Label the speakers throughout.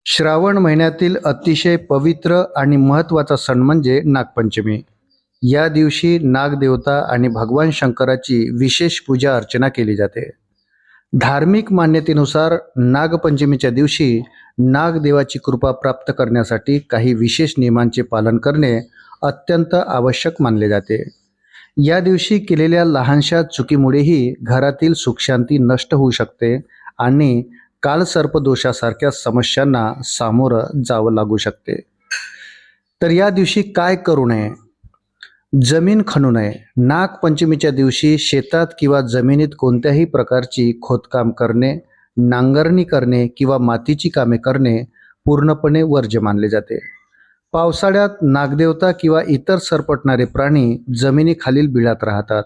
Speaker 1: श्रावण महिन्यातील अतिशय पवित्र आणि महत्त्वाचा सण म्हणजे नागपंचमी। या दिवशी नागदेवता आणि भगवान शंकराची विशेष पूजा अर्चना केली जाते। धार्मिक मान्यतेनुसार नागपंचमीच्या दिवशी नागदेवाची कृपा प्राप्त करण्यासाठी काही विशेष नियमांचे पालन करणे अत्यंत आवश्यक मानले जाते। या दिवशी केलेल्या लहानशा चुकीमुळेही घरातील सुखशांती नष्ट होऊ शकते आणि कालसर्पदोषासारख्या समस्यांना सामोरं जावं लागू शकते। तर या दिवशी काय करू नये? जमीन खणू नये। नागपंचमीच्या दिवशी शेतात किंवा जमिनीत कोणत्याही प्रकारची खोदकाम करणे, नांगरणी करणे किंवा मातीची कामे करणे पूर्णपणे वर्ज्य मानले जाते। पावसाळ्यात नागदेवता किंवा इतर सरपटणारे प्राणी जमिनीखालील बिळात राहतात।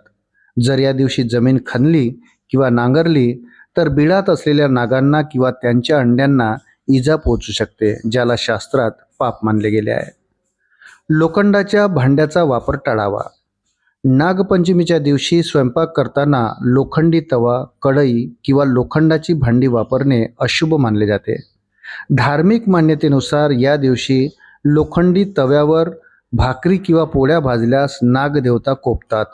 Speaker 1: जर या दिवशी जमीन खणली किंवा नांगरली तर बिळात असलेल्या नागांना किंवा त्यांच्या अंड्यांना इजा पोहोचू शकते, ज्याला शास्त्रात पाप मानले गेले आहे। लोखंडाच्या भांड्याचा वापर टाळावा। नागपंचमीच्या दिवशी स्वयंपाक करताना लोखंडी तवा, कढई किंवा लोखंडाची भांडी वापरणे अशुभ मानले जाते। धार्मिक मान्यतेनुसार या दिवशी लोखंडी तव्यावर भाकरी किंवा पोळ्या भाजल्यास नागदेवता कोपतात।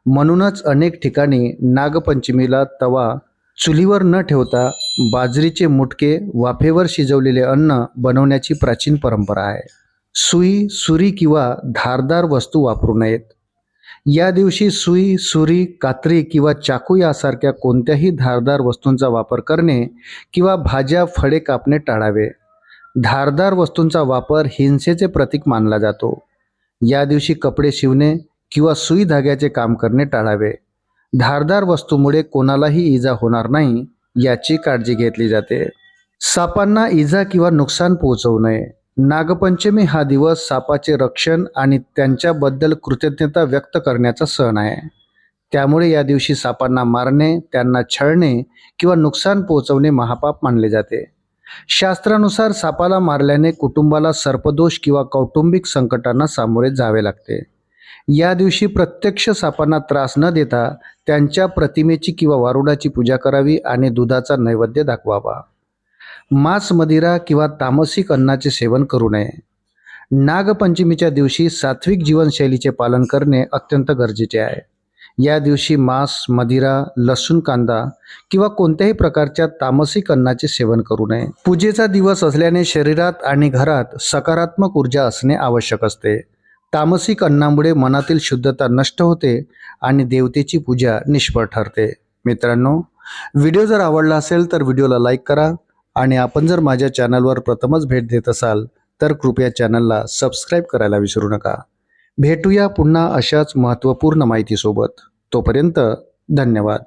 Speaker 1: म्हणूनच अनेक ठिकाणी नागपंचमीला तवा चुलीवर न ठेवता बाजरीचे मुटके, वाफेवर शिजवलेले अन्न बनवण्याची प्राचीन परंपरा आहे। सुई, सुरी किंवा धारदार वस्तू वापरू नयेत। या दिवशी सुई, सुरी, कात्री किंवा चाकू यासारख्या कोणत्याही धारदार वस्तूंचा वापर करणे किंवा भाज्या, फळे कापणे टाळावे। धारदार वस्तूंचा वापर हिंसेचे प्रतीक मानला जातो। या दिवशी कपडे शिवणे किंवा सुई धाग्याचे काम करणे टाळावे। धारदार वस्तूमुळे कोणालाही इजा होणार नाही याची काळजी घेतली जाते। सापांना इजा किंवा नुकसान पोहोचवू नये। नागपंचमी हा दिवस सापाचे रक्षण आणि त्यांच्याबद्दल कृतज्ञता व्यक्त करण्याचा सण आहे। त्यामुळे या दिवशी सापांना मारणे, त्यांना छळणे किंवा नुकसान पोहोचवणे महापाप मानले जाते। शास्त्रानुसार सापाला मारल्याने कुटुंबाला सर्पदोष किंवा कौटुंबिक संकटांना सामोरे जावे लागते। या दिवशी प्रत्यक्ष सापांना त्रास न देता त्यांच्या प्रतिमेची किंवा वारुळाची पूजा करावी आणि दुधाचा नैवेद्य दाखवावा। मांस, मदिरा किंवा तामसिक अन्नाचे सेवन करू नये। नागपंचमीच्या दिवशी सात्विक जीवनशैलीचे पालन करणे अत्यंत गरजेचे आहे। या दिवशी मांस, मदिरा, लसूण, कांदा किंवा कोणत्याही प्रकारच्या तामसिक अन्नाचे सेवन करू नये। पूजेचा दिवस असल्याने शरीरात आणि घरात सकारात्मक ऊर्जा असणे आवश्यक असते। तामसिक अन्नामुळे मनातील शुद्धता नष्ट होते आणि देवतेची पूजा निष्फळ ठरते। मित्रांनो, व्हिडिओ जर आवडला असेल तर व्हिडिओला लाईक करा आणि आपण जर माझ्या चॅनलवर प्रथमच भेट देत असाल तर कृपया चॅनलला सबस्क्राईब करायला विसरू नका। भेटूया पुन्हा अशाच महत्त्वपूर्ण माहितीसोबत। तोपर्यंत धन्यवाद।